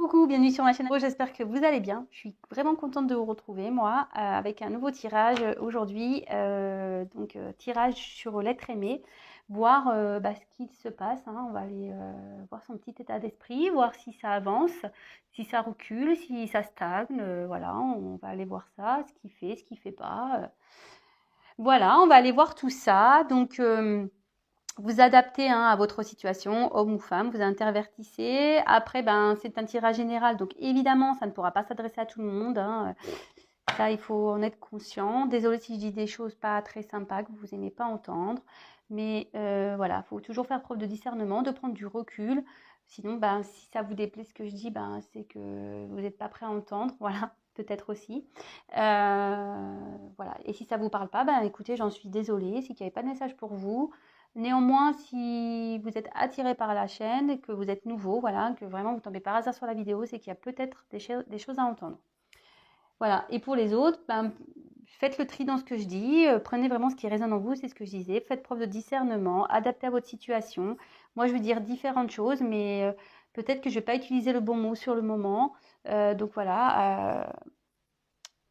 Coucou, bienvenue sur ma chaîne. J'espère que vous allez bien. Je suis vraiment contente de vous retrouver, moi, avec un nouveau tirage aujourd'hui. Tirage sur l'être aimé, voir ce qu'il se passe, hein. On va aller voir son petit état d'esprit, voir si ça avance, si ça recule, si ça stagne. Voilà, on va aller voir ça, ce qu'il fait pas. Voilà, on va aller voir tout ça. Vous adaptez à votre situation, homme ou femme, vous intervertissez. Après, c'est un tirage général, donc évidemment, ça ne pourra pas s'adresser à tout le monde, hein. Ça, il faut en être conscient. Désolée si je dis des choses pas très sympas que vous n'aimez pas entendre. Mais voilà, il faut toujours faire preuve de discernement, de prendre du recul. Sinon, si ça vous déplaît ce que je dis, c'est que vous n'êtes pas prêt à entendre. Voilà, peut-être aussi. Voilà. Et si ça ne vous parle pas, écoutez, j'en suis désolée. C'est qu'il n'y avait pas de message pour vous. Néanmoins, si vous êtes attiré par la chaîne, que vous êtes nouveau, voilà, que vraiment vous tombez par hasard sur la vidéo, c'est qu'il y a peut-être des choses à entendre. Voilà. Et pour les autres, faites le tri dans ce que je dis, prenez vraiment ce qui résonne en vous, c'est ce que je disais, faites preuve de discernement, adaptez à votre situation. Moi, je veux dire différentes choses, mais peut-être que je ne vais pas utiliser le bon mot sur le moment. Voilà,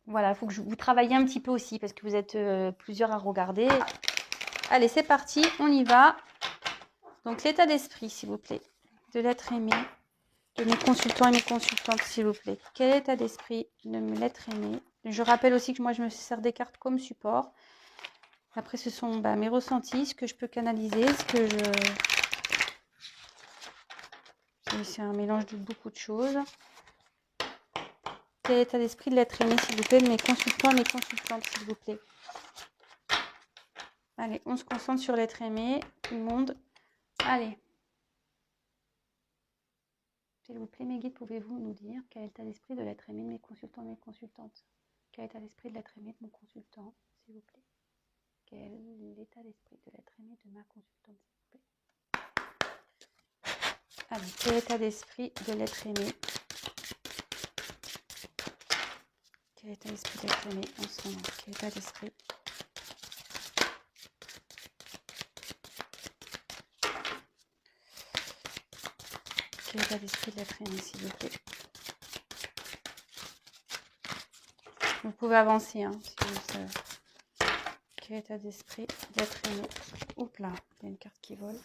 il faut que vous travailliez un petit peu aussi, parce que vous êtes plusieurs à regarder. Allez, c'est parti, on y va. Donc, l'état d'esprit, s'il vous plaît, de l'être aimé, de mes consultants et mes consultantes, s'il vous plaît. Quel est l'état d'esprit de l'être aimé? Je rappelle aussi que moi, je me sers des cartes comme support. Après, ce sont mes ressentis, ce que je peux canaliser, c'est un mélange de beaucoup de choses. Quel est l'état d'esprit de l'être aimé, s'il vous plaît, de mes consultants et mes consultantes, s'il vous plaît. Allez, on se concentre sur l'être aimé, tout le monde. Allez. S'il vous plaît, mes guides, pouvez-vous nous dire quel est l'état d'esprit de l'être aimé de mes consultants et mes consultantes? Quel est l'état d'esprit de l'être aimé de mon consultant, s'il vous plaît? Quel est l'état d'esprit de l'être aimé de ma consultante, s'il vous plaît? Allez, quel est l'état d'esprit de l'être aimé? Quel est l'état d'esprit de l'être aimé en ce moment? Quel est l'état d'esprit? Quel est l'état d'esprit de l'être aimé, s'il vous plaît? Vous pouvez avancer, hein, si vous savez. Quel est l'état d'esprit de l'être aimé? Oups là, il y a une carte qui vole.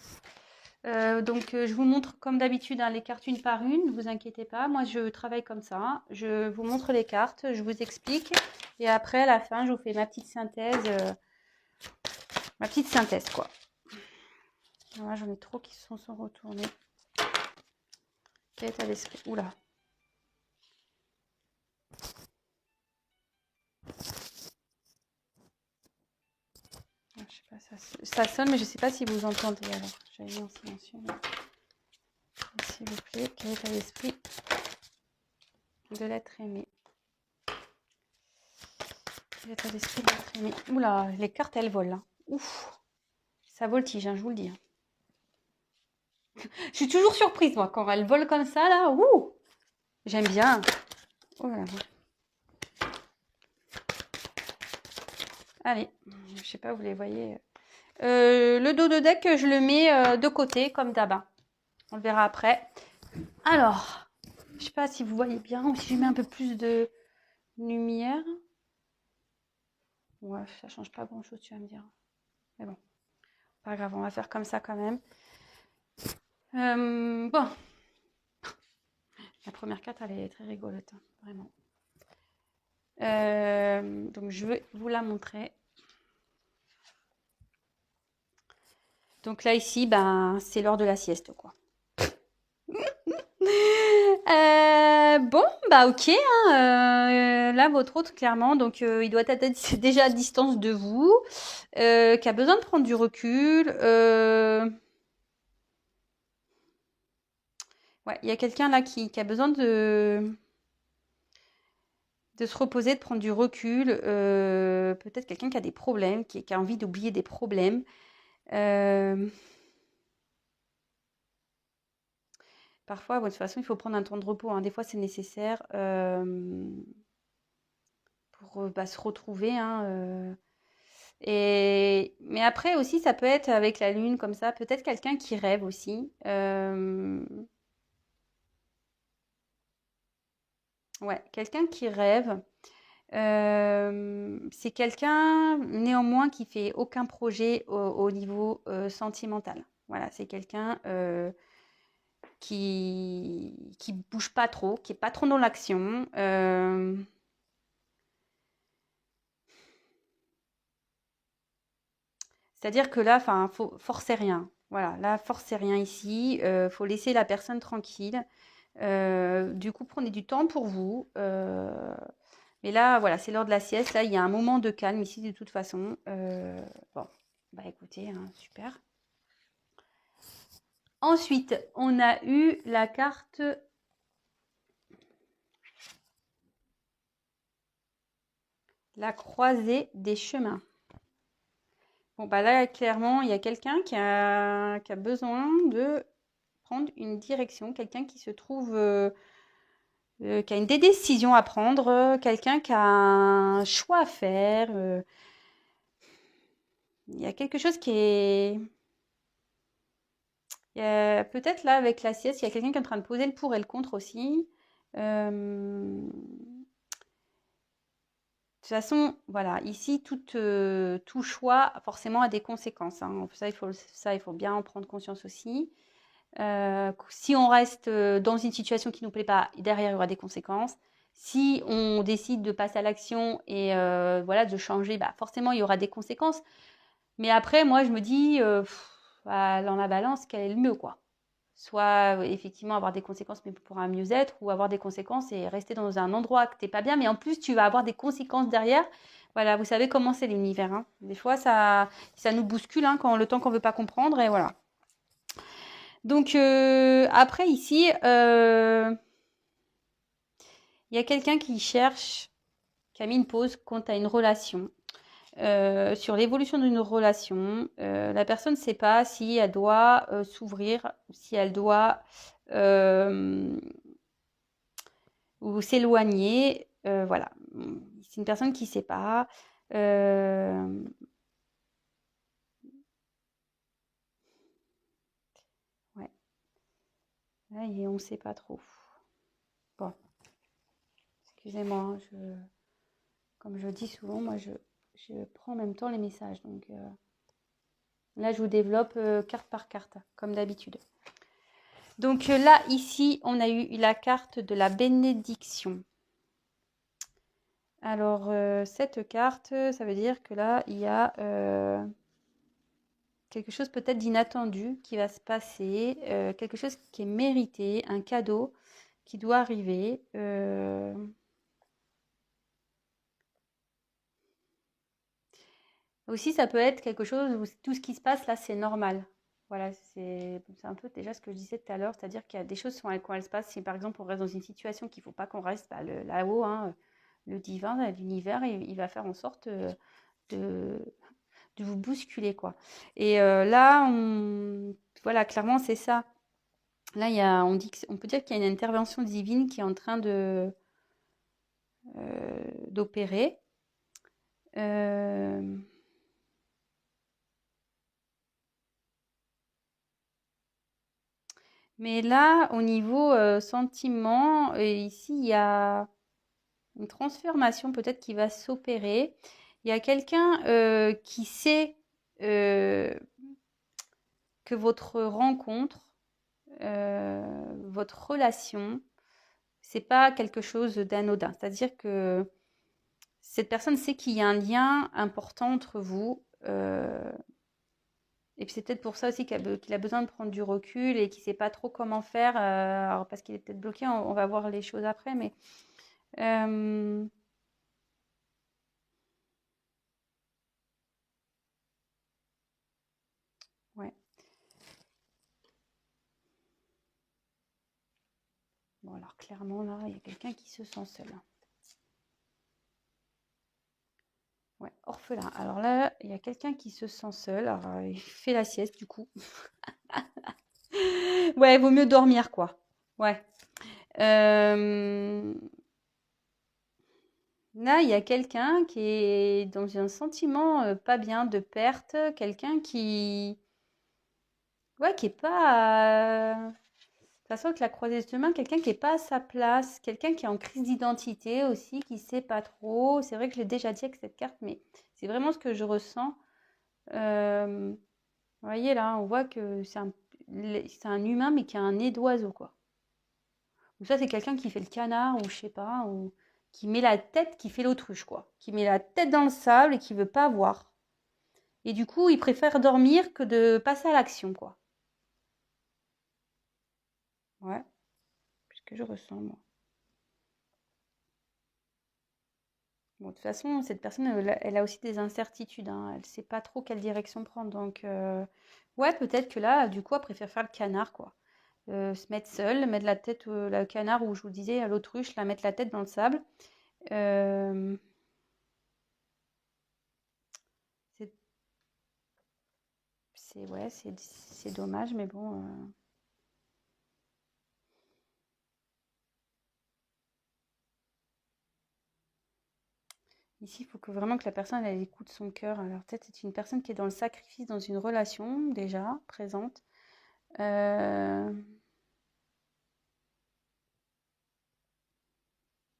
Je vous montre comme d'habitude les cartes une par une, ne vous inquiétez pas. Moi, je travaille comme ça. Je vous montre les cartes, je vous explique. Et après, à la fin, je vous fais ma petite synthèse. Quoi. Voilà, j'en ai trop qui sont retournés. Quel état d'esprit? Oula. Je sais pas, ça sonne, mais je ne sais pas si vous entendez. Alors, j'avais mis en silencieux. S'il vous plaît, quel état d'esprit de l'être aimé? Quel état d'esprit de l'être aimé? Oula, les cartes, elles volent. Hein. Ouf, ça voltige, hein, je vous le dis. Hein. Je suis toujours surprise, moi, quand elles volent comme ça, là. Ouh, j'aime bien. Oh là là. Allez, je sais pas, vous les voyez. Le dos de deck, je le mets de côté, comme d'hab. On le verra après. Alors, je sais pas si vous voyez bien ou si je mets un peu plus de lumière. Ouais, ça change pas grand chose, tu vas me dire. Mais bon, pas grave, on va faire comme ça quand même. Bon. La première carte, elle est très rigolote, hein, vraiment. Donc, je vais vous la montrer. Donc là, ici, c'est l'heure de la sieste, quoi. Ok. Hein, là, votre autre, clairement, donc il doit être déjà à distance de vous, qui a besoin de prendre du recul. Ouais, il y a quelqu'un là qui a besoin de se reposer, de prendre du recul. Peut-être quelqu'un qui a des problèmes, qui a envie d'oublier des problèmes. Parfois, de toute façon, il faut prendre un temps de repos. Hein. Des fois, c'est nécessaire pour se retrouver. Hein, mais après aussi, ça peut être avec la lune comme ça. Peut-être quelqu'un qui rêve aussi. Ouais, quelqu'un qui rêve. C'est quelqu'un néanmoins qui fait aucun projet au niveau sentimental. Voilà, c'est quelqu'un qui bouge pas trop, qui est pas trop dans l'action. C'est-à-dire que là, enfin, faut forcer rien. Voilà, là, forcez rien ici. Faut laisser la personne tranquille. Du coup, prenez du temps pour vous. Mais là, voilà, c'est l'heure de la sieste. Là, il y a un moment de calme ici, de toute façon. Bon, bah écoutez, hein, super. Ensuite, on a eu la carte la croisée des chemins. Bon, bah là, clairement, il y a quelqu'un qui a besoin de prendre une direction, quelqu'un qui se trouve, qui a une des décisions à prendre, quelqu'un qui a un choix à faire. Il y a quelque chose qui est... Peut-être là, avec la sieste, il y a quelqu'un qui est en train de poser le pour et le contre aussi. De toute façon, voilà, ici, tout choix forcément a des conséquences, hein. Ça, il faut bien en prendre conscience aussi. Si on reste dans une situation qui ne nous plaît pas, derrière, il y aura des conséquences. Si on décide de passer à l'action et voilà, de changer, bah, forcément, il y aura des conséquences. Mais après, moi, je me dis, bah, dans la balance, quel est le mieux, quoi. Soit effectivement avoir des conséquences, mais pour un mieux-être, ou avoir des conséquences et rester dans un endroit que t'es pas bien, mais en plus, tu vas avoir des conséquences derrière. Voilà, vous savez comment c'est l'univers, hein. Des fois, ça nous bouscule, hein, quand le temps qu'on veut pas comprendre, et voilà. Donc, après, ici, il y a quelqu'un qui a mis une pause quant à une relation. Sur l'évolution d'une relation, la personne ne sait pas si elle doit s'ouvrir, si elle doit ou s'éloigner. Voilà, c'est une personne qui ne sait pas. Euh, ouais, là, on ne sait pas trop. Bon, excusez-moi, hein, comme je dis souvent, moi je prends en même temps les messages. Donc là, je vous développe carte par carte, comme d'habitude. Donc là, ici, on a eu la carte de la bénédiction. Alors, cette carte, ça veut dire que là, il y a quelque chose peut-être d'inattendu qui va se passer, quelque chose qui est mérité, un cadeau qui doit arriver. Aussi, ça peut être quelque chose où tout ce qui se passe là, c'est normal. Voilà, c'est un peu déjà ce que je disais tout à l'heure, c'est-à-dire qu'il y a des choses quand elles se passent, si par exemple on reste dans une situation qu'il ne faut pas qu'on reste, bah, là-haut, hein, le divin, l'univers, il va faire en sorte de, de vous bousculer, quoi. Et là, voilà, clairement, c'est ça. Là, on peut dire qu'il y a une intervention divine qui est en train d'opérer. Euh, mais là, au niveau sentiment, ici, il y a une transformation peut-être qui va s'opérer. Il y a quelqu'un qui sait que votre rencontre, votre relation, c'est pas quelque chose d'anodin. C'est-à-dire que cette personne sait qu'il y a un lien important entre vous. Et puis c'est peut-être pour ça aussi qu'il a besoin de prendre du recul et qu'il ne sait pas trop comment faire. Alors parce qu'il est peut-être bloqué, on va voir les choses après. Mais euh, ouais. Bon alors clairement là, il y a quelqu'un qui se sent seul. Ouais, orphelin. Alors là, il y a quelqu'un qui se sent seul. Alors, il fait la sieste du coup. Ouais, vaut mieux dormir quoi. Ouais. Euh, Là, il y a quelqu'un qui est dans un sentiment pas bien de perte, quelqu'un qui, ouais, qui est pas. façon, avec la croisée de main, quelqu'un qui n'est pas à sa place, quelqu'un qui est en crise d'identité aussi, qui ne sait pas trop. C'est vrai que je l'ai déjà dit avec cette carte, mais c'est vraiment ce que je ressens. Vous voyez là, on voit que c'est un humain, mais qui a un nez d'oiseau, quoi. Ou ça, c'est quelqu'un qui fait le canard, ou je sais pas, ou qui met la tête, qui fait l'autruche, quoi. Qui met la tête dans le sable et qui veut pas voir. Et du coup, il préfère dormir que de passer à l'action, quoi. Ouais, c'est ce que je ressens, moi. Bon, de toute façon, cette personne, elle a aussi des incertitudes, hein. Elle ne sait pas trop quelle direction prendre. Donc, ouais, peut-être que là, du coup, elle préfère faire le canard, quoi. Se mettre seule, mettre la tête, le canard, ou je vous disais, l'autruche, la mettre la tête dans le sable. Euh, c'est, ouais, c'est dommage, mais bon. Ici, il faut que vraiment que la personne, elle écoute son cœur. Alors, peut-être c'est une personne qui est dans le sacrifice, dans une relation déjà présente. Euh,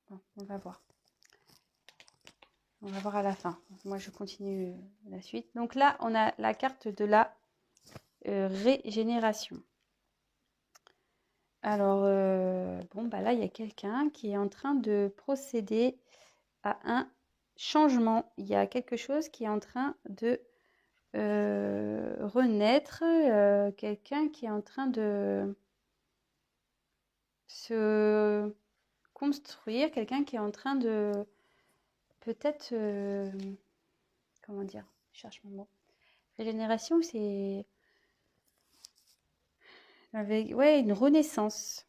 bon, on va voir. On va voir à la fin. Moi, je continue la suite. Donc là, on a la carte de la régénération. Alors, bon, bah là, il y a quelqu'un qui est en train de procéder à un changement. Il y a quelque chose qui est en train de renaître. Quelqu'un qui est en train de se construire. Quelqu'un qui est en train de peut-être... comment dire? Je cherche mon mot. Régénération, c'est... Avec, ouais, une renaissance.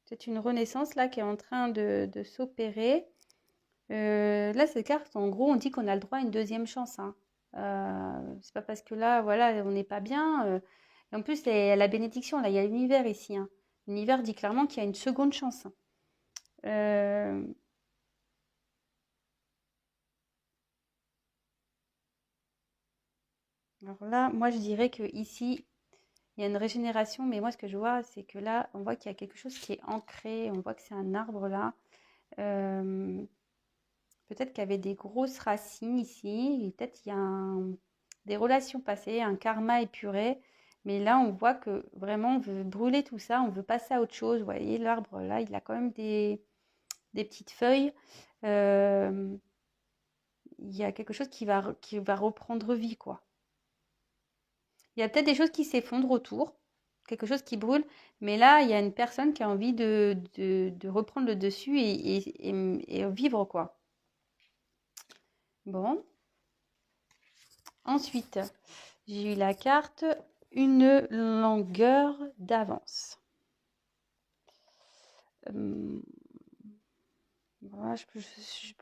C'est une renaissance là qui est en train de s'opérer. Là, cette carte, en gros, on dit qu'on a le droit à une deuxième chance, hein. C'est pas parce que là, voilà, on n'est pas bien. Et en plus, la bénédiction, là, il y a l'univers ici, hein. L'univers dit clairement qu'il y a une seconde chance, hein. Euh, alors là, moi, je dirais que ici, il y a une régénération, mais moi, ce que je vois, c'est que là, on voit qu'il y a quelque chose qui est ancré. On voit que c'est un arbre là. Euh, Peut-être qu'il y avait des grosses racines ici, et peut-être il y a des relations passées, un karma épuré. Mais là, on voit que vraiment, on veut brûler tout ça, on veut passer à autre chose. Vous voyez, l'arbre, là, il a quand même des petites feuilles. Euh, il y a quelque chose qui va reprendre vie, quoi. Il y a peut-être des choses qui s'effondrent autour, quelque chose qui brûle. Mais là, il y a une personne qui a envie de reprendre le dessus et vivre, quoi. Bon. Ensuite, j'ai eu la carte une longueur d'avance. Voilà,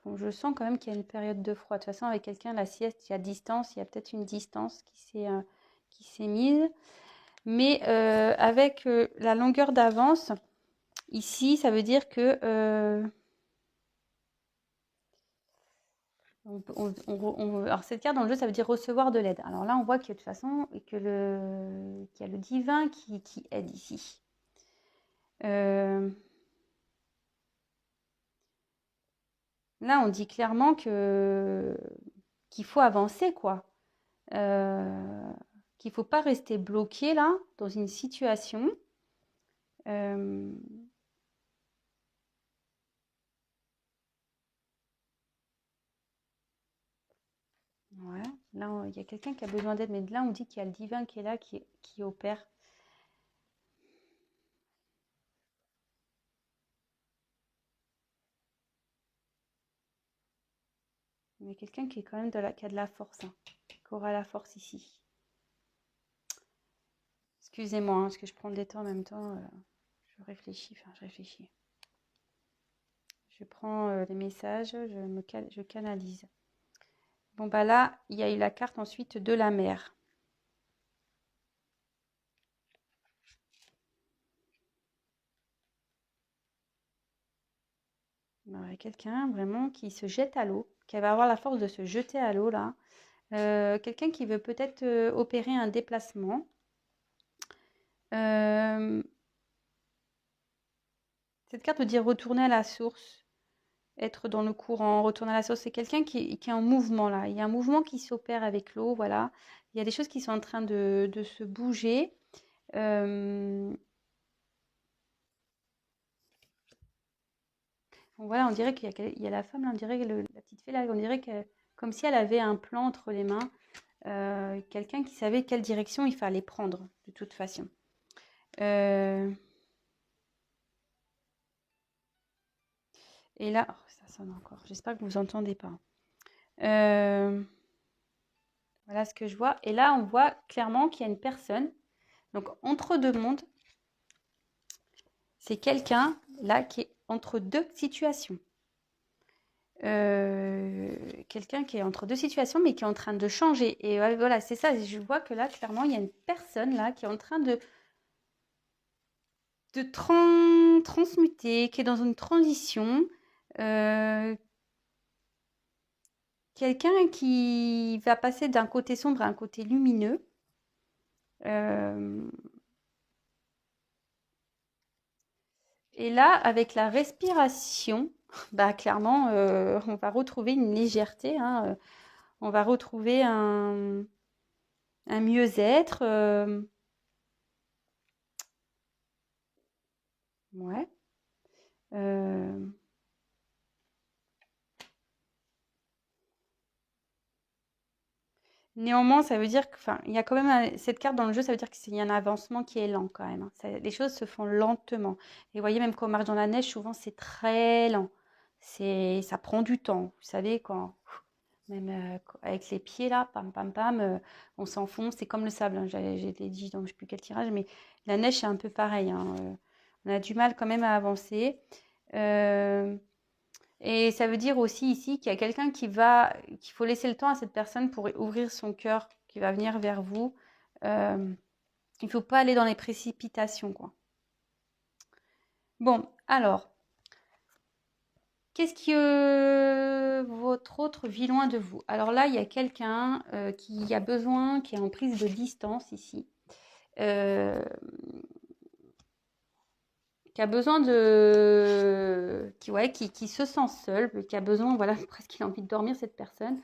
bon, je sens quand même qu'il y a une période de froid. De toute façon, avec quelqu'un, la sieste, il y a distance, il y a peut-être une distance qui s'est mise. Mais avec la longueur d'avance, ici, ça veut dire que alors cette carte dans le jeu, ça veut dire recevoir de l'aide. Alors là, on voit que de toute façon, qu'il y a le divin qui aide ici. Là, on dit clairement qu'il faut avancer, quoi. Qu'il ne faut pas rester bloqué là, dans une situation. Euh, ouais, là, il y a quelqu'un qui a besoin d'aide, mais là, on dit qu'il y a le divin qui est là, qui opère. Mais quelqu'un qui est quand même qui a de la force, hein, qui aura la force ici. Excusez-moi, hein, parce que je prends des temps en même temps. Je réfléchis, enfin, je réfléchis. Je prends les messages, je canalise. Bon, bah là, il y a eu la carte ensuite de la mer. Alors, il y a quelqu'un vraiment qui se jette à l'eau, qui va avoir la force de se jeter à l'eau là. Quelqu'un qui veut peut-être opérer un déplacement. Euh, Cette carte veut dire retourner à la source, être dans le courant, retourner à la source. C'est quelqu'un qui est en mouvement là. Il y a un mouvement qui s'opère avec l'eau, voilà. Il y a des choses qui sont en train de se bouger. Euh, voilà, on dirait qu'il y a la femme, là, on dirait la petite fille là, on dirait que comme si elle avait un plan entre les mains. Quelqu'un qui savait quelle direction il fallait prendre, de toute façon. Euh, et là, oh, ça sonne encore. J'espère que vous entendez pas. Voilà ce que je vois. Et là, on voit clairement qu'il y a une personne. Donc, entre deux mondes, c'est quelqu'un là qui est entre deux situations. Quelqu'un qui est entre deux situations, mais qui est en train de changer. Et voilà, c'est ça. Je vois que là, clairement, il y a une personne là qui est en train de transmuter, qui est dans une transition. Quelqu'un qui va passer d'un côté sombre à un côté lumineux. Et là, avec la respiration, bah, clairement, on va retrouver une légèreté, hein, on va retrouver un mieux-être. Ouais. Néanmoins, ça veut dire que, enfin, il y a quand même cette carte dans le jeu, ça veut dire qu'il y a un avancement qui est lent quand même, hein. Les choses se font lentement. Et vous voyez, même quand on marche dans la neige, souvent c'est très lent. Ça prend du temps. Vous savez, quand même avec les pieds là, pam pam pam, on s'enfonce. C'est comme le sable, hein. J'ai dit, donc je ne sais plus quel tirage, mais la neige c'est un peu pareil, hein. On a du mal quand même à avancer. Euh, et ça veut dire aussi ici qu'il y a quelqu'un qu'il faut laisser le temps à cette personne pour ouvrir son cœur, qui va venir vers vous. Il ne faut pas aller dans les précipitations, quoi. Bon, alors, qu'est-ce que votre autre vit loin de vous? Alors là, il y a quelqu'un qui a besoin, qui est en prise de distance ici. Qui a besoin qui se sent seul, qui a besoin, voilà, presque il a envie de dormir, cette personne.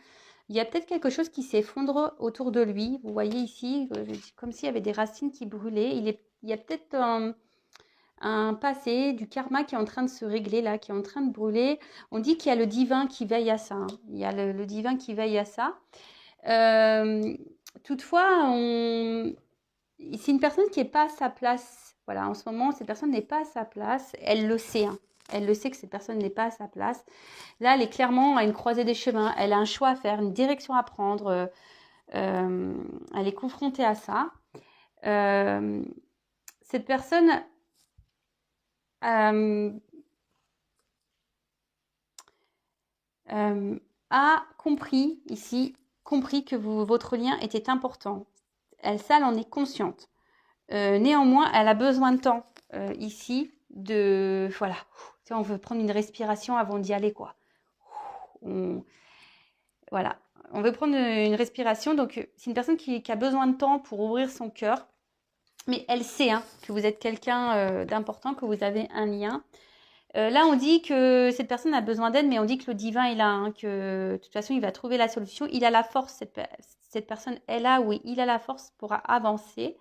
Il y a peut-être quelque chose qui s'effondre autour de lui. Vous voyez ici, comme s'il y avait des racines qui brûlaient. Il y a peut-être un passé, du karma qui est en train de se régler là, qui est en train de brûler. On dit qu'il y a le divin qui veille à ça, hein. Il y a le divin qui veille à ça. Toutefois, c'est une personne qui n'est pas à sa place. Voilà, en ce moment, cette personne n'est pas à sa place. Elle le sait, hein. Elle le sait que cette personne n'est pas à sa place. Là, elle est clairement à une croisée des chemins. Elle a un choix à faire, une direction à prendre. Elle est confrontée à ça. Cette personne a compris ici, que votre lien était important. Ça, elle en est consciente. Néanmoins, elle a besoin de temps ici voilà. On veut prendre une respiration avant d'y aller, quoi. Voilà. On veut prendre une respiration. Donc, c'est une personne qui a besoin de temps pour ouvrir son cœur. Mais elle sait, hein, que vous êtes quelqu'un d'important, que vous avez un lien. Là, on dit que cette personne a besoin d'aide, mais on dit que le divin est là, hein, que de toute façon, il va trouver la solution. Il a la force, cette personne est là, oui, il a la force pour avancer.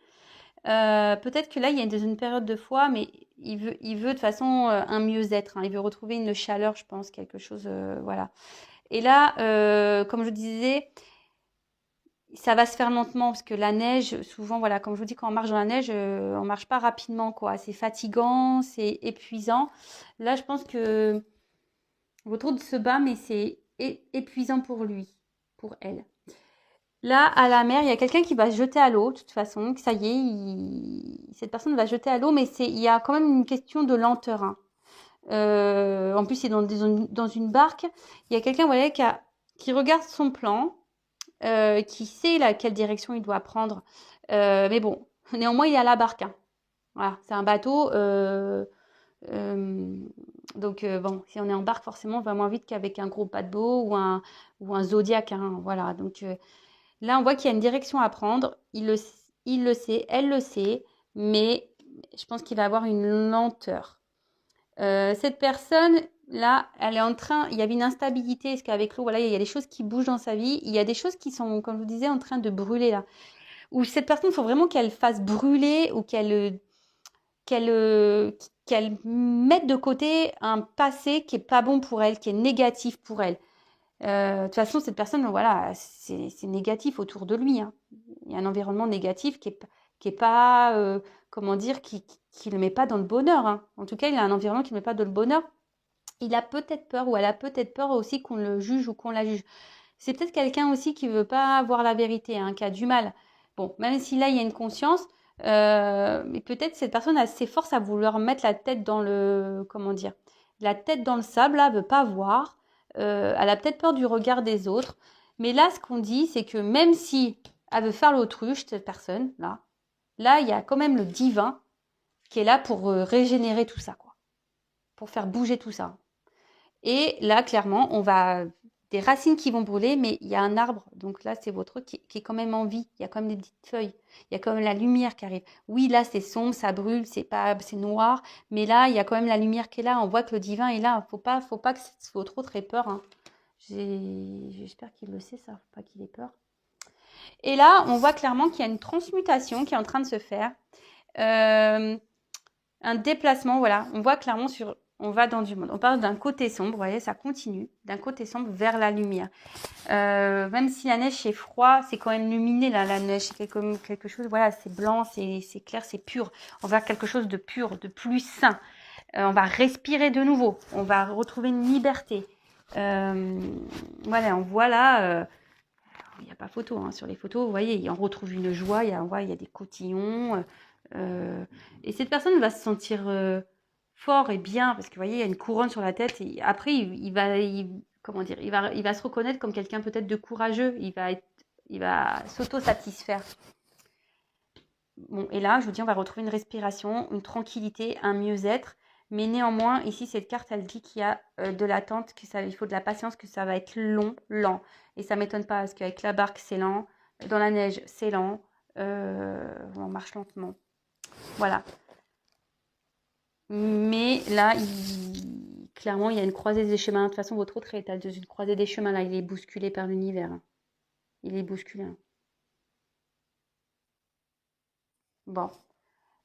Peut-être que là, il y a dans une période de foi, mais il veut de toute façon un mieux-être, hein. Il veut retrouver une chaleur, je pense, quelque chose, voilà. Et là, comme je disais, ça va se faire lentement parce que la neige, souvent, voilà, comme je vous dis, quand on marche dans la neige, on marche pas rapidement, quoi. C'est fatigant, c'est épuisant. Là, je pense que votre autre se bat, mais c'est épuisant pour lui, pour elle. Là, à la mer, il y a quelqu'un qui va se jeter à l'eau, de toute façon. Ça y est, cette personne va se jeter à l'eau, mais il y a quand même une question de lenteur, hein. En plus, il est dans une barque. Il y a quelqu'un, voilà, qui regarde son plan, qui sait quelle direction il doit prendre. Mais bon, néanmoins, il est à la barque, hein. Voilà, c'est un bateau. Donc, bon, si on est en barque, forcément, on va moins vite qu'avec un gros paquebot ou un Zodiac, hein. Voilà, donc là, on voit qu'il y a une direction à prendre. Il le sait, elle le sait, mais je pense qu'il va avoir une lenteur. Cette personne, là, elle est en train, il y avait une instabilité, parce qu'avec l'eau, voilà, il y a des choses qui bougent dans sa vie, il y a des choses qui sont, comme je vous disais, en train de brûler là. Ou cette personne, il faut vraiment qu'elle fasse brûler ou qu'elle euh, qu'elle mette de côté un passé qui est pas bon pour elle, qui est négatif pour elle. De toute façon, cette personne, voilà, c'est négatif autour de lui, hein. Il y a un environnement négatif qui est pas, comment dire, qui le met pas dans le bonheur, hein. En tout cas, il a un environnement qui ne met pas dans le bonheur. Il a peut-être peur ou elle a peut-être peur aussi qu'on le juge ou qu'on la juge. C'est peut-être quelqu'un aussi qui veut pas voir la vérité, hein, qui a du mal. Bon, même si là, il y a une conscience, mais peut-être cette personne a s'efforce à vouloir mettre la tête dans le, comment dire, la tête dans le sable, là, veut pas voir. Elle a peut-être peur du regard des autres. Mais là, ce qu'on dit, c'est que même si elle veut faire l'autruche, cette personne, là, il y a quand même le divin qui est là pour régénérer tout ça, quoi. Pour faire bouger tout ça. Et là, clairement, on va des racines qui vont brûler, mais il y a un arbre. Donc là, c'est votre truc qui est quand même en vie. Il y a quand même des petites feuilles. Il y a quand même la lumière qui arrive. Oui, là, c'est sombre, ça brûle, c'est noir. Mais là, il y a quand même la lumière qui est là. On voit que le divin est là. Faut pas que votre autre ait peur, hein. J'espère qu'il le sait, ça. Faut pas qu'il ait peur. Et là, on voit clairement qu'il y a une transmutation qui est en train de se faire. Un déplacement, voilà. On voit clairement on va dans du monde. On parle d'un côté sombre, vous voyez, ça continue, d'un côté sombre vers la lumière. Même si la neige, c'est froid, c'est quand même luminé, là, la neige. C'est quelque chose, voilà, c'est blanc, c'est clair, c'est pur. On va vers quelque chose de pur, de plus sain. On va respirer de nouveau. On va retrouver une liberté. Voilà, on voit là... il n'y a pas photo, hein. Sur les photos, vous voyez, on retrouve une joie, il y a des cotillons. Et cette personne va se sentir fort et bien, parce que vous voyez, il y a une couronne sur la tête. Et après, comment dire, il va se reconnaître comme quelqu'un peut-être de courageux. Il va s'auto-satisfaire. Bon, et là, je vous dis, on va retrouver une respiration, une tranquillité, un mieux-être. Mais néanmoins, ici, cette carte, elle dit qu'il y a de l'attente, il faut de la patience, que ça va être long, lent. Et ça ne m'étonne pas, parce qu'avec la barque, c'est lent. Dans la neige, c'est lent. On marche lentement. Voilà. Mais là, clairement, il y a une croisée des chemins. De toute façon, votre autre est dans une croisée des chemins. Là, il est bousculé par l'univers, hein. Il est bousculé, hein. Bon.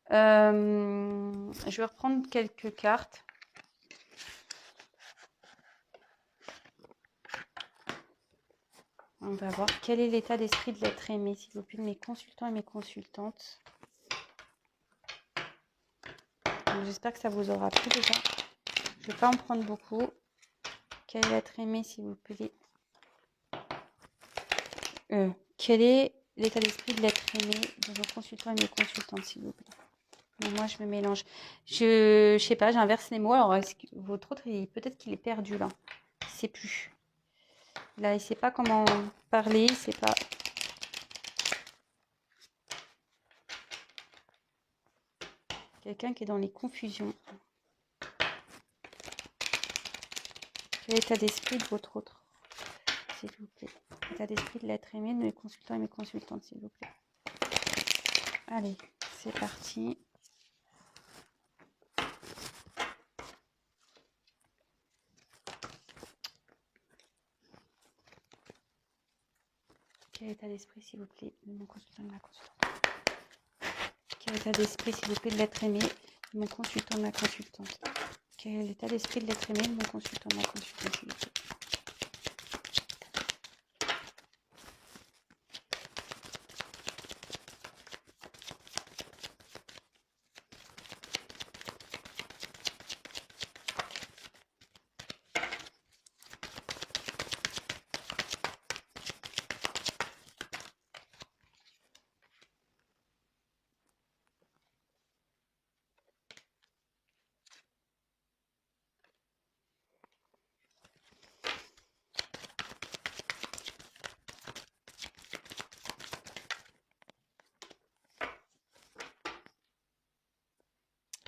Je vais reprendre quelques cartes. On va voir quel est l'état d'esprit de l'être aimé, s'il vous plaît, de mes consultants et mes consultantes. J'espère que ça vous aura plu déjà. Je ne vais pas en prendre beaucoup. Quel est l'être aimé, s'il vous plaît? Quel est l'état d'esprit de l'être aimé de vos consultants et mes consultantes, s'il vous plaît? Mais moi, je me mélange. Je sais pas, j'inverse les mots. Alors, est-ce que votre autre, peut-être qu'il est perdu là. Il ne sait plus. Là, il ne sait pas comment parler. Il ne sait pas. Quelqu'un qui est dans les confusions. Quel est l'état d'esprit de votre autre, s'il vous plaît? L'état d'esprit de l'être aimé de mes consultants et mes consultantes, s'il vous plaît. Allez, c'est parti. Quel état d'esprit, s'il vous plaît, de mon consultant et de ma consultante? Quel état d'esprit, s'il vous plaît, de l'être aimé de mon consultant et de ma consultante? Quel est l'état d'esprit de l'être aimé de mon consultant et de ma consultante, s'il vous plaît?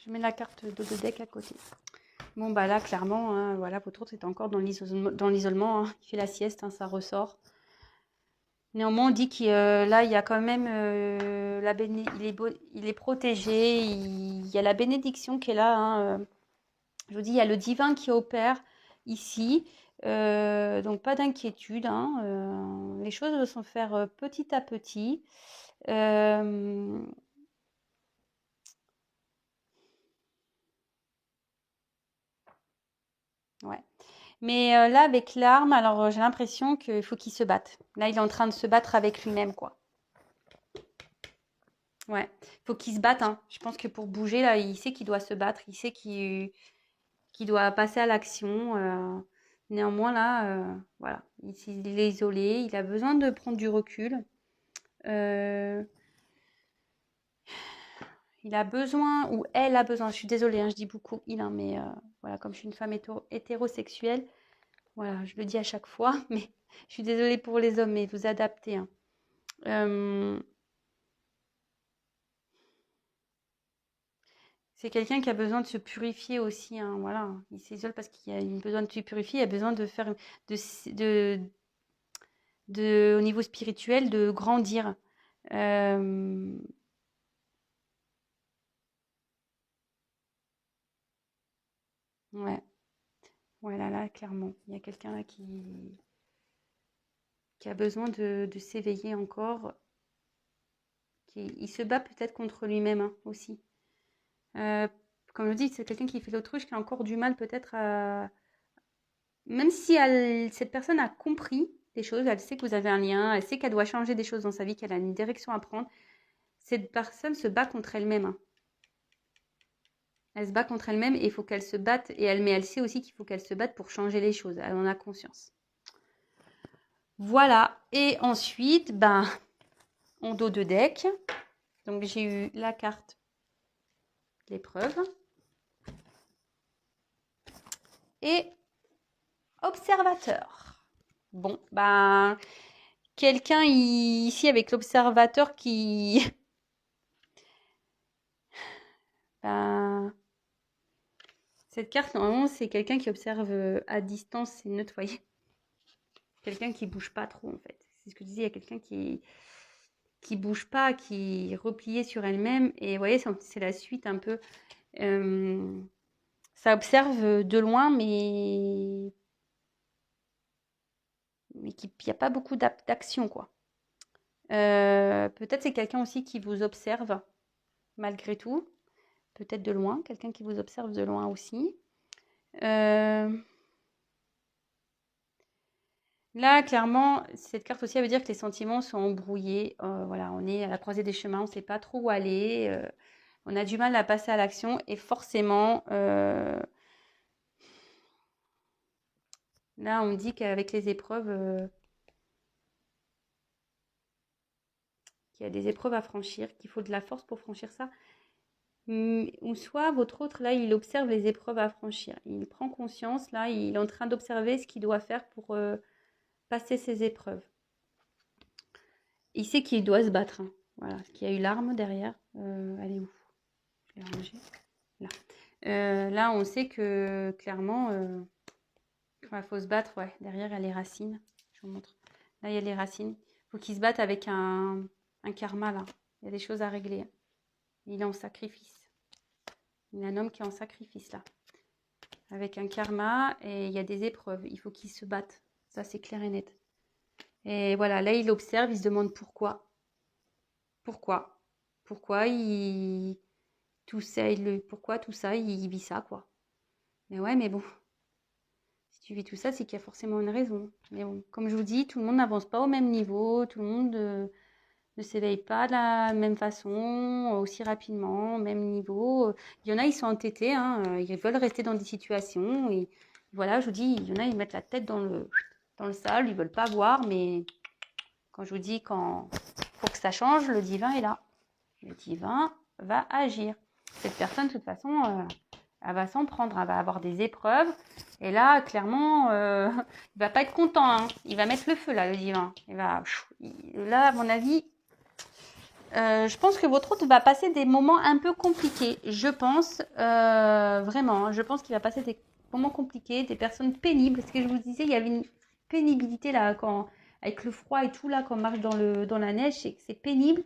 Je mets la carte de deck à côté. Bon, bah là, clairement, hein, voilà, votre autre est encore dans l'isolement, hein. Il fait la sieste, hein, ça ressort. Néanmoins, on dit qu'il là, il y a quand même il est protégé. Il y a la bénédiction qui est là, hein, Je vous dis, il y a le divin qui opère ici. Donc, pas d'inquiétude. Hein. Les choses vont se faire petit à petit. Ouais. Mais là, avec l'arme, alors j'ai l'impression qu'il faut qu'il se batte. Là, il est en train de se battre avec lui-même, quoi. Ouais, faut qu'il se batte, hein. Je pense que pour bouger, là, il sait qu'il doit se battre, il sait qu'il doit passer à l'action. Néanmoins, là, voilà, il est isolé, il a besoin de prendre du recul. Euh, il a besoin, ou elle a besoin, je suis désolée, hein, je dis beaucoup il, hein, mais voilà, comme je suis une femme hétérosexuelle, voilà, je le dis à chaque fois, mais je suis désolée pour les hommes, mais vous adaptez, hein. C'est quelqu'un qui a besoin de se purifier aussi, hein, voilà. Il s'isole parce qu'il a besoin de se purifier, il a besoin de faire, de, au niveau spirituel, de grandir. Euh, ouais, voilà, là, clairement. Il y a quelqu'un là qui a besoin de s'éveiller encore. Il se bat peut-être contre lui-même, hein, aussi. Euh, Comme je dis, c'est quelqu'un qui fait l'autruche, qui a encore du mal peut-être à... Même si cette personne a compris des choses, elle sait que vous avez un lien, elle sait qu'elle doit changer des choses dans sa vie, qu'elle a une direction à prendre, cette personne se bat contre elle-même, hein. Elle se bat contre elle-même et il faut qu'elle se batte. Mais elle sait aussi qu'il faut qu'elle se batte pour changer les choses. Elle en a conscience. Voilà. Et ensuite, ben, en dos de deck, donc j'ai eu la carte l'épreuve et observateur. Bon, ben, quelqu'un ici avec l'observateur qui... Ben, cette carte, normalement, c'est quelqu'un qui observe à distance et neutre, voyez. Quelqu'un qui bouge pas trop, en fait. C'est ce que je disais, il y a quelqu'un qui bouge pas, qui est repliée sur elle-même. Et vous voyez, c'est la suite un peu. Ça observe de loin, mais il n'y a pas beaucoup d'action, quoi. Peut-être c'est quelqu'un aussi qui vous observe, malgré tout. Peut-être de loin, quelqu'un qui vous observe de loin aussi. Là, clairement, cette carte aussi, elle veut dire que les sentiments sont embrouillés. Voilà, on est à la croisée des chemins, on ne sait pas trop où aller. On a du mal à passer à l'action et forcément, là, on dit qu'avec les épreuves, qu'il y a des épreuves à franchir, qu'il faut de la force pour franchir ça. Ou soit votre autre, là, il observe les épreuves à franchir. Il prend conscience, là, il est en train d'observer ce qu'il doit faire pour passer ces épreuves. Il sait qu'il doit se battre, hein. Voilà, qu'il y a eu l'arme derrière. Elle est où? Je l'ai rangée. Là. Là, on sait que clairement, il faut se battre. Ouais, derrière, il y a les racines. Je vous montre. Là, il y a les racines. Il faut qu'il se batte avec un karma, là. Il y a des choses à régler. Il est en sacrifice. Il y a un homme qui est en sacrifice, là. Avec un karma et il y a des épreuves. Il faut qu'il se batte. Ça, c'est clair et net. Et voilà, là, il observe, il se demande pourquoi. Pourquoi tout ça, pourquoi tout ça, il vit ça, quoi. Mais ouais, mais bon, si tu vis tout ça, c'est qu'il y a forcément une raison. Mais bon, comme je vous dis, tout le monde n'avance pas au même niveau, tout le monde ne s'éveille pas de la même façon, aussi rapidement, au même niveau. Il y en a, ils sont entêtés, hein, ils veulent rester dans des situations. Et voilà, je vous dis, il y en a, ils mettent la tête dans le sable, ils veulent pas voir, mais quand je vous dis, pour que ça change, le divin est là. Le divin va agir. Cette personne, de toute façon, elle va s'en prendre, elle va avoir des épreuves. Et là, clairement, il va pas être content, hein. Il va mettre le feu, là, le divin. Là, à mon avis, je pense que votre hôte va passer des moments un peu compliqués. Je pense, vraiment, hein. Je pense qu'il va passer des moments compliqués, des personnes pénibles. Ce que je vous disais, il y avait une pénibilité, là, avec le froid et tout, là, quand on marche dans la neige, c'est pénible.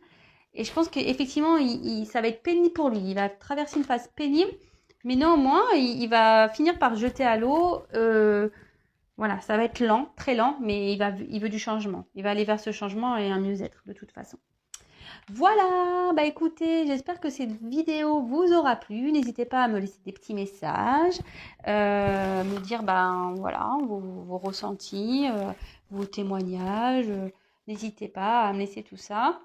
Et je pense qu'effectivement, ça va être pénible pour lui. Il va traverser une phase pénible. Mais néanmoins, il va finir par jeter à l'eau. Voilà, ça va être lent, très lent, mais il veut du changement. Il va aller vers ce changement et un mieux-être de toute façon. Voilà, bah écoutez, j'espère que cette vidéo vous aura plu. N'hésitez pas à me laisser des petits messages, me dire voilà vos ressentis, vos témoignages. N'hésitez pas à me laisser tout ça.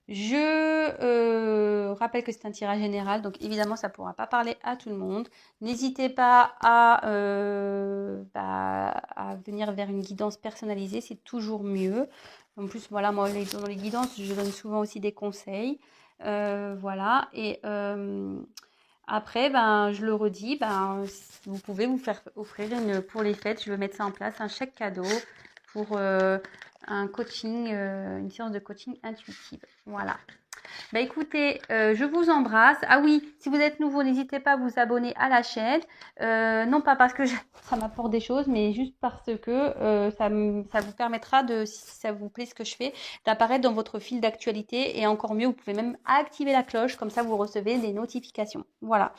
Je rappelle que c'est un tirage général, donc évidemment ça ne pourra pas parler à tout le monde. N'hésitez pas à venir vers une guidance personnalisée, c'est toujours mieux. En plus, voilà, moi dans les guidances, je donne souvent aussi des conseils. Voilà, et après, je le redis, vous pouvez vous faire offrir pour les fêtes, je vais mettre ça en place, un chèque cadeau pour un coaching, une séance de coaching intuitive. Voilà. Bah écoutez, je vous embrasse. Ah oui, si vous êtes nouveau, n'hésitez pas à vous abonner à la chaîne. Non pas parce que ça m'apporte des choses, mais juste parce que ça vous permettra si ça vous plaît ce que je fais, d'apparaître dans votre fil d'actualité. Et encore mieux, vous pouvez même activer la cloche, comme ça vous recevez des notifications. Voilà.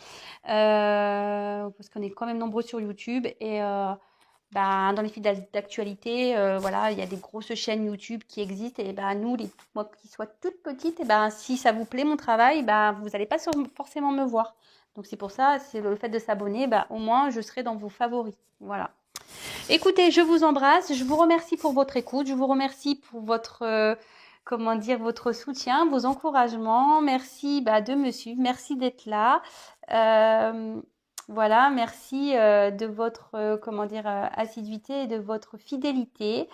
Parce qu'on est quand même nombreux sur YouTube et dans les fils d'actualité, voilà, il y a des grosses chaînes YouTube qui existent et nous, moi qui sois toute petite, et si ça vous plaît mon travail, vous n'allez pas forcément me voir. Donc c'est pour ça, c'est le fait de s'abonner, au moins je serai dans vos favoris. Voilà. Écoutez, je vous embrasse, je vous remercie pour votre écoute, je vous remercie pour votre votre soutien, vos encouragements. Merci de me suivre, merci d'être là. Voilà, merci de votre assiduité et de votre fidélité.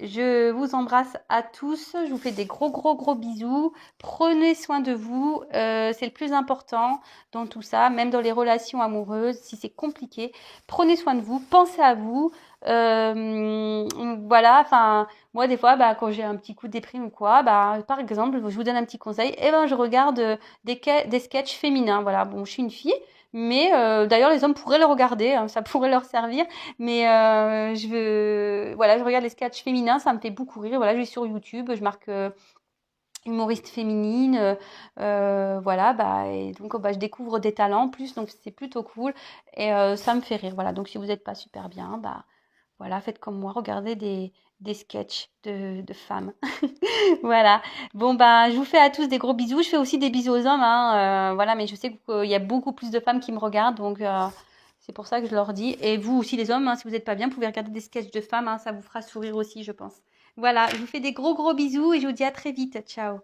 Je vous embrasse à tous. Je vous fais des gros bisous. Prenez soin de vous. C'est le plus important dans tout ça, même dans les relations amoureuses, si c'est compliqué. Prenez soin de vous. Pensez à vous. Voilà, enfin, moi des fois, quand j'ai un petit coup de déprime ou quoi, par exemple, je vous donne un petit conseil. Je regarde des sketchs féminins. Voilà, bon, je suis une fille. Mais d'ailleurs, les hommes pourraient le regarder, hein, ça pourrait leur servir. Mais je regarde les sketchs féminins, ça me fait beaucoup rire. Voilà, je vais sur YouTube, je marque humoriste féminine, et donc je découvre des talents en plus, donc c'est plutôt cool et ça me fait rire. Voilà, donc si vous n'êtes pas super bien, voilà, faites comme moi, regardez des sketchs de femmes. Voilà. Bon, je vous fais à tous des gros bisous. Je fais aussi des bisous aux hommes, hein, voilà, mais je sais qu'il y a beaucoup plus de femmes qui me regardent, donc c'est pour ça que je leur dis. Et vous aussi, les hommes, hein, si vous n'êtes pas bien, vous pouvez regarder des sketchs de femmes, hein, ça vous fera sourire aussi, je pense. Voilà, je vous fais des gros bisous et je vous dis à très vite. Ciao.